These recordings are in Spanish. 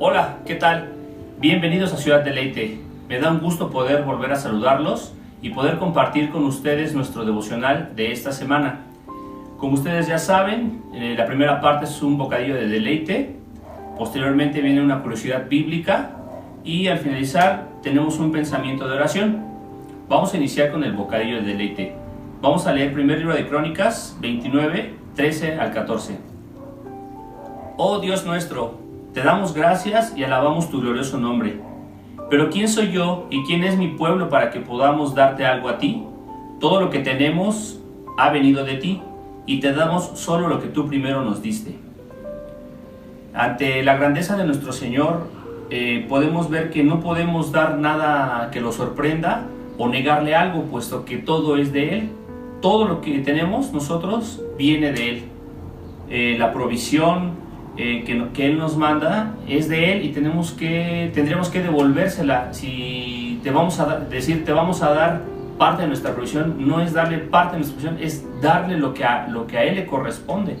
Hola, ¿qué tal? Bienvenidos a Ciudad Deleite. Me da un gusto poder volver a saludarlos y poder compartir con ustedes nuestro devocional de esta semana. Como ustedes ya saben, la primera parte es un bocadillo de deleite, posteriormente viene una curiosidad bíblica y al finalizar tenemos un pensamiento de oración. Vamos a iniciar con el bocadillo de deleite. Vamos a leer el primer libro de Crónicas 29, 13 al 14. Oh Dios nuestro, te damos gracias y alabamos tu glorioso nombre. Pero ¿quién soy yo y quién es mi pueblo para que podamos darte algo a ti? Todo lo que tenemos ha venido de ti y te damos solo lo que tú primero nos diste. Ante la grandeza de nuestro Señor, podemos ver que no podemos dar nada que lo sorprenda o negarle algo, puesto que todo es de Él. Todo lo que tenemos nosotros viene de Él. La provisión que Él nos manda es de Él y tendríamos que devolvérsela. Si te vamos a te vamos a dar parte de nuestra provisión, no es darle parte de nuestra provisión, es darle lo que a Él le corresponde.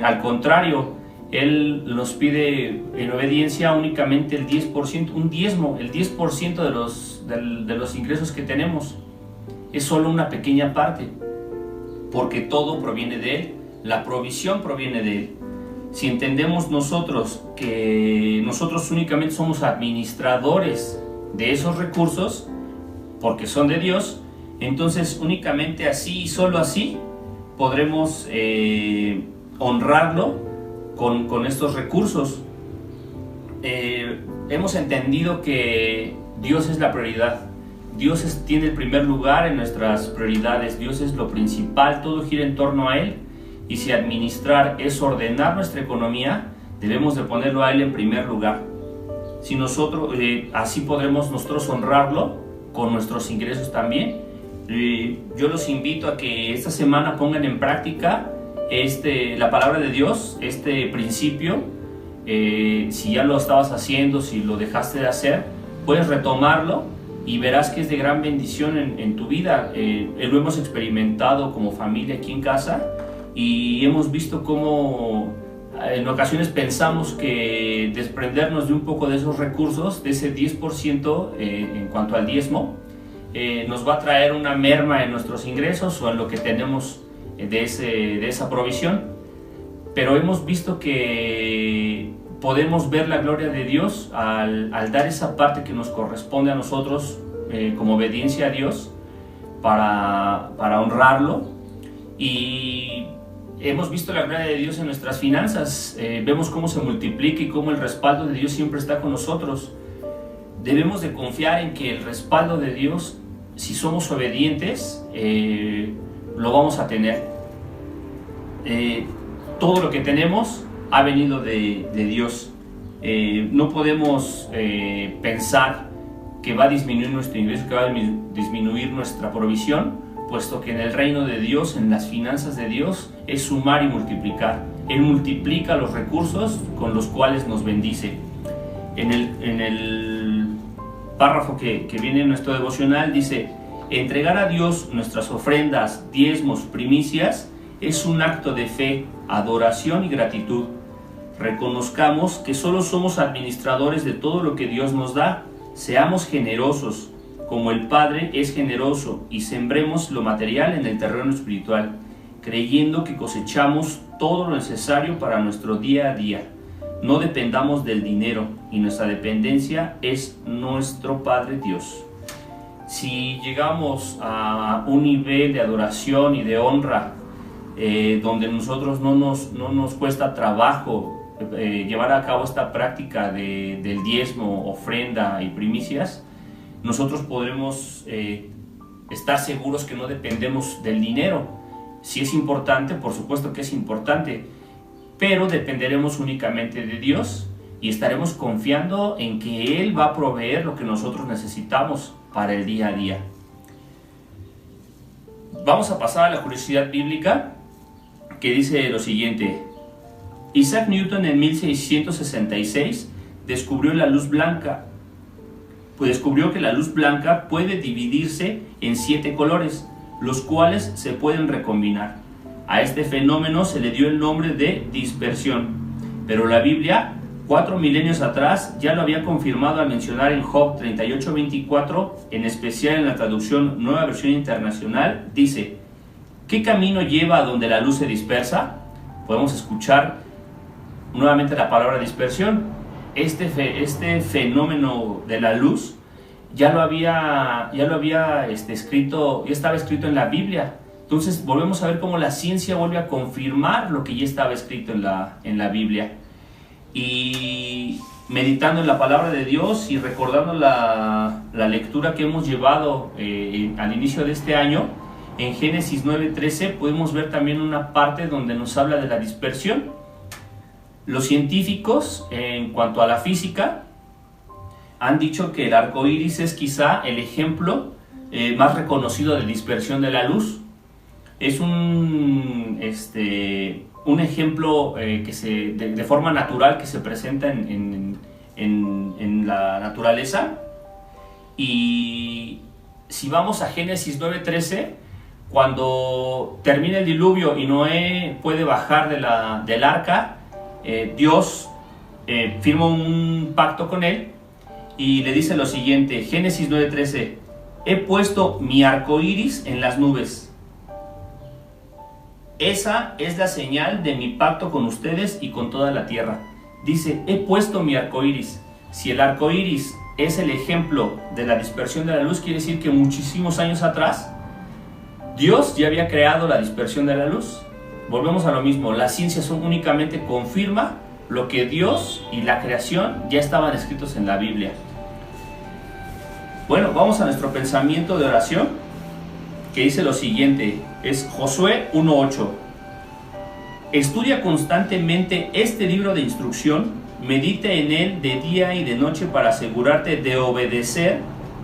Al contrario, Él nos pide en obediencia únicamente el 10%, un diezmo, el 10% de los ingresos que tenemos. Es solo una pequeña parte, porque todo proviene de Él, la provisión proviene de Él. Si entendemos nosotros que nosotros únicamente somos administradores de esos recursos, porque son de Dios, entonces únicamente así y solo así podremos honrarlo con estos recursos. Hemos entendido que Dios es la prioridad. Dios tiene el primer lugar en nuestras prioridades. Dios es lo principal, todo gira en torno a Él. Y si administrar es ordenar nuestra economía, debemos de ponerlo a Él en primer lugar. Si nosotros, así podremos nosotros honrarlo con nuestros ingresos también. Yo los invito a que esta semana pongan en práctica la palabra de Dios, este principio. Si ya lo estabas haciendo, si lo dejaste de hacer, puedes retomarlo y verás que es de gran bendición en tu vida. Lo hemos experimentado como familia aquí en casa. Y hemos visto cómo en ocasiones pensamos que desprendernos de un poco de esos recursos, de ese 10% en cuanto al diezmo, nos va a traer una merma en nuestros ingresos o en lo que tenemos de esa provisión. Pero hemos visto que podemos ver la gloria de Dios al dar esa parte que nos corresponde a nosotros como obediencia a Dios para honrarlo. Y hemos visto la gloria de Dios en nuestras finanzas. Vemos cómo se multiplica y cómo el respaldo de Dios siempre está con nosotros. Debemos de confiar en que el respaldo de Dios, si somos obedientes, lo vamos a tener. Todo lo que tenemos ha venido de Dios. No podemos pensar que va a disminuir nuestro ingreso, que va a disminuir nuestra provisión, puesto que en el reino de Dios, en las finanzas de Dios, es sumar y multiplicar. Él multiplica los recursos con los cuales nos bendice. En el párrafo que viene en nuestro devocional dice: entregar a Dios nuestras ofrendas, diezmos, primicias, es un acto de fe, adoración y gratitud. Reconozcamos que solo somos administradores de todo lo que Dios nos da. Seamos generosos, como el Padre es generoso, y sembremos lo material en el terreno espiritual, creyendo que cosechamos todo lo necesario para nuestro día a día. No dependamos del dinero, y nuestra dependencia es nuestro Padre Dios. Si llegamos a un nivel de adoración y de honra, donde nosotros no nos cuesta trabajo llevar a cabo esta práctica del diezmo, ofrenda y primicias, nosotros podremos estar seguros que no dependemos del dinero. Si es importante, por supuesto que es importante, pero dependeremos únicamente de Dios y estaremos confiando en que Él va a proveer lo que nosotros necesitamos para el día a día. Vamos a pasar a la curiosidad bíblica, que dice lo siguiente: Isaac Newton en 1666 descubrió la luz blanca. Pues descubrió que la luz blanca puede dividirse en 7 colores, los cuales se pueden recombinar. A este fenómeno se le dio el nombre de dispersión, pero la Biblia 4 milenios atrás ya lo había confirmado al mencionar en Job 38:24, en especial en la traducción Nueva Versión Internacional. Dice: ¿qué camino lleva a donde la luz se dispersa? Podemos escuchar nuevamente la palabra dispersión. Este fenómeno de la luz ya lo había escrito, ya estaba escrito en la Biblia. Entonces volvemos a ver cómo la ciencia vuelve a confirmar lo que ya estaba escrito en la Biblia. Y meditando en la palabra de Dios y recordando la lectura que hemos llevado al inicio de este año, en Génesis 9:13 podemos ver también una parte donde nos habla de la dispersión. Los científicos, en cuanto a la física, han dicho que el arco iris es quizá el ejemplo más reconocido de dispersión de la luz. Es un ejemplo de forma natural que se presenta en la naturaleza. Y si vamos a Génesis 9:13, cuando termina el diluvio y Noé puede bajar del arca, Dios firma un pacto con él y le dice lo siguiente, Génesis 9:13: he puesto mi arco iris en las nubes. Esa es la señal de mi pacto con ustedes y con toda la tierra. Dice, he puesto mi arco iris. Si el arco iris es el ejemplo de la dispersión de la luz, quiere decir que muchísimos años atrás Dios ya había creado la dispersión de la luz. Volvemos a lo mismo, la ciencia únicamente confirma lo que Dios y la creación ya estaban escritos en la Biblia. Bueno, vamos a nuestro pensamiento de oración, que dice lo siguiente, es Josué 1:8. Estudia constantemente este libro de instrucción, medita en él de día y de noche para asegurarte de obedecer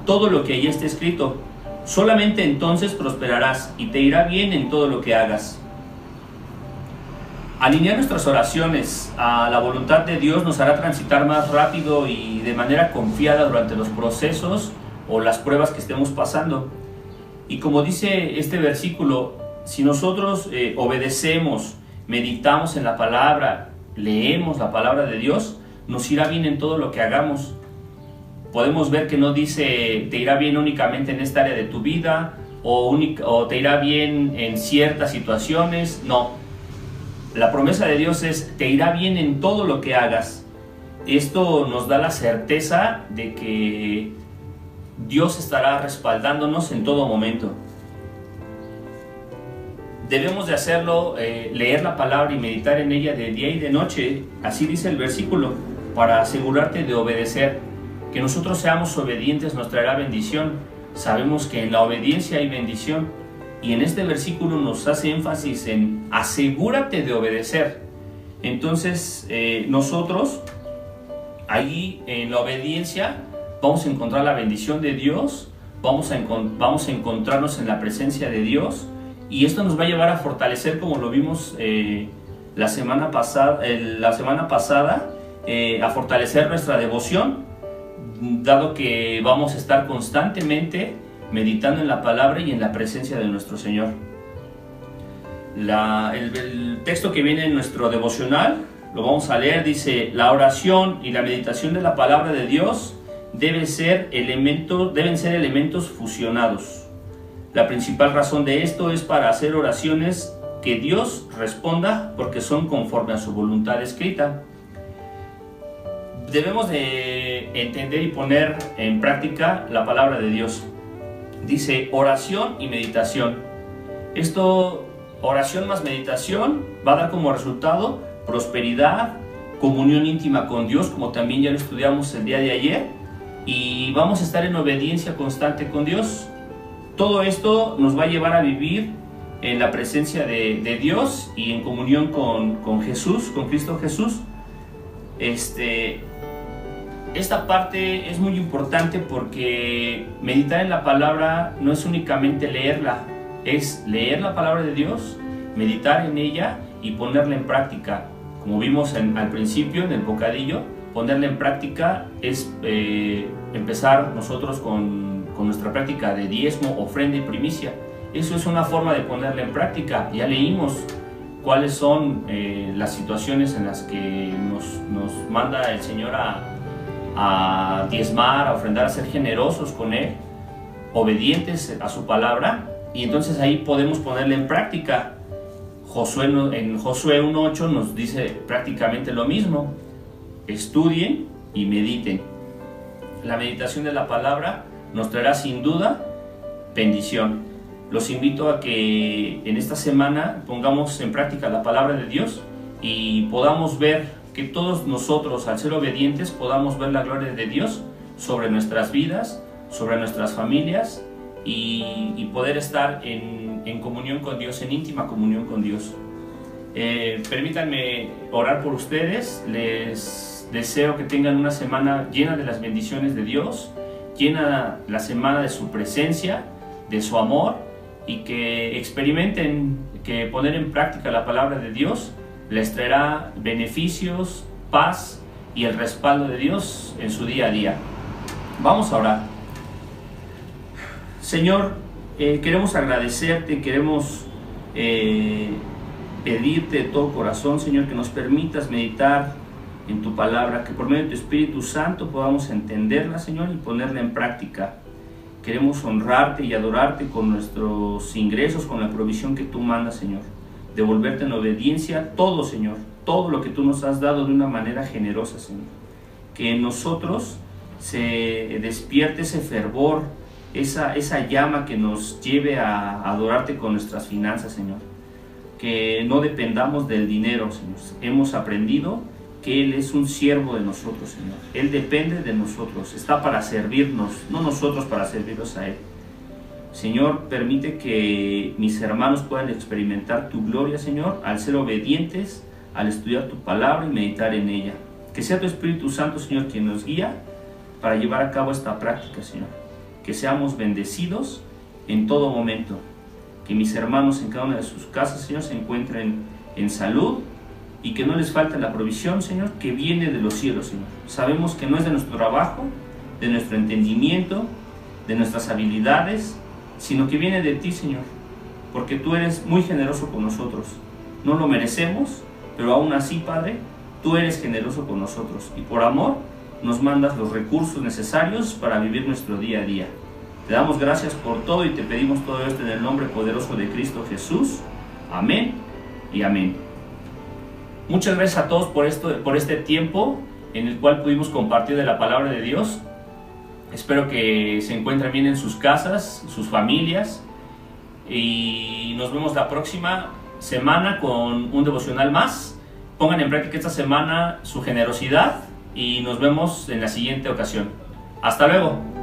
todo lo que ahí está escrito. Solamente entonces prosperarás y te irá bien en todo lo que hagas. Alinear nuestras oraciones a la voluntad de Dios nos hará transitar más rápido y de manera confiada durante los procesos o las pruebas que estemos pasando. Y como dice este versículo, si nosotros obedecemos, meditamos en la palabra, leemos la palabra de Dios, nos irá bien en todo lo que hagamos. Podemos ver que no dice te irá bien únicamente en esta área de tu vida o te irá bien en ciertas situaciones. No, la promesa de Dios es te irá bien en todo lo que hagas. Esto nos da la certeza de que Dios estará respaldándonos en todo momento. Debemos de hacerlo, leer la palabra y meditar en ella de día y de noche, así dice el versículo, para asegurarte de obedecer. Que nosotros seamos obedientes nos traerá bendición. Sabemos que en la obediencia hay bendición, y en este versículo nos hace énfasis en asegúrate de obedecer. Entonces nosotros ahí en la obediencia vamos a encontrar la bendición de Dios, vamos a encontrarnos en la presencia de Dios, y esto nos va a llevar a fortalecer, como lo vimos la semana pasada, a fortalecer nuestra devoción, dado que vamos a estar constantemente meditando en la palabra y en la presencia de nuestro Señor. El texto que viene en nuestro devocional, lo vamos a leer, dice: la oración y la meditación de la palabra de Dios deben ser elementos fusionados. La principal razón de esto es para hacer oraciones que Dios responda porque son conforme a su voluntad escrita. Debemos de entender y poner en práctica la palabra de Dios. Dice oración y meditación. Oración más meditación va a dar como resultado prosperidad, comunión íntima con Dios, como también ya lo estudiamos el día de ayer, y vamos a estar en obediencia constante con Dios. Todo esto nos va a llevar a vivir en la presencia de Dios y en comunión con Jesús, con Cristo Jesús. Esta parte es muy importante porque meditar en la palabra no es únicamente leerla, es leer la palabra de Dios, meditar en ella y ponerla en práctica. Como vimos al principio en el bocadillo, ponerla en práctica es empezar nosotros con nuestra práctica de diezmo, ofrenda y primicia. Eso es una forma de ponerla en práctica. Ya leímos cuáles son las situaciones en las que nos manda el Señor a diezmar, a ofrendar, a ser generosos con Él, obedientes a su palabra, y entonces ahí podemos ponerla en práctica. En Josué 1:8 nos dice prácticamente lo mismo: estudien y mediten. La meditación de la palabra nos traerá sin duda bendición. Los invito a que en esta semana pongamos en práctica la palabra de Dios y podamos ver que todos nosotros, al ser obedientes, podamos ver la gloria de Dios sobre nuestras vidas, sobre nuestras familias, y poder estar en comunión con Dios, en íntima comunión con Dios. Permítanme orar por ustedes. Les deseo que tengan una semana llena de las bendiciones de Dios, llena la semana de su presencia, de su amor, y que experimenten que poner en práctica la palabra de Dios les traerá beneficios, paz y el respaldo de Dios en su día a día. Vamos a orar. Señor, queremos agradecerte, queremos pedirte de todo corazón, Señor, que nos permitas meditar en tu palabra, que por medio de tu Espíritu Santo podamos entenderla, Señor, y ponerla en práctica. Queremos honrarte y adorarte con nuestros ingresos, con la provisión que tú mandas, Señor. Devolverte en obediencia todo, Señor, todo lo que tú nos has dado de una manera generosa, Señor. Que en nosotros se despierte ese fervor, esa llama que nos lleve a adorarte con nuestras finanzas, Señor. Que no dependamos del dinero, Señor. Hemos aprendido que Él es un siervo de nosotros, Señor. Él depende de nosotros, está para servirnos, no nosotros para servirnos a Él. Señor, permite que mis hermanos puedan experimentar tu gloria, Señor, al ser obedientes, al estudiar tu palabra y meditar en ella. Que sea tu Espíritu Santo, Señor, quien nos guía para llevar a cabo esta práctica, Señor. Que seamos bendecidos en todo momento. Que mis hermanos en cada una de sus casas, Señor, se encuentren en salud, y que no les falte la provisión, Señor, que viene de los cielos, Señor. Sabemos que no es de nuestro trabajo, de nuestro entendimiento, de nuestras habilidades, sino que viene de ti, Señor, porque tú eres muy generoso con nosotros. No lo merecemos, pero aún así, Padre, tú eres generoso con nosotros, y por amor nos mandas los recursos necesarios para vivir nuestro día a día. Te damos gracias por todo y te pedimos todo esto en el nombre poderoso de Cristo Jesús. Amén y amén. Muchas gracias a todos por este tiempo en el cual pudimos compartir de la palabra de Dios. Espero que se encuentren bien en sus casas, sus familias, y nos vemos la próxima semana con un devocional más. Pongan en práctica esta semana su generosidad y nos vemos en la siguiente ocasión. Hasta luego.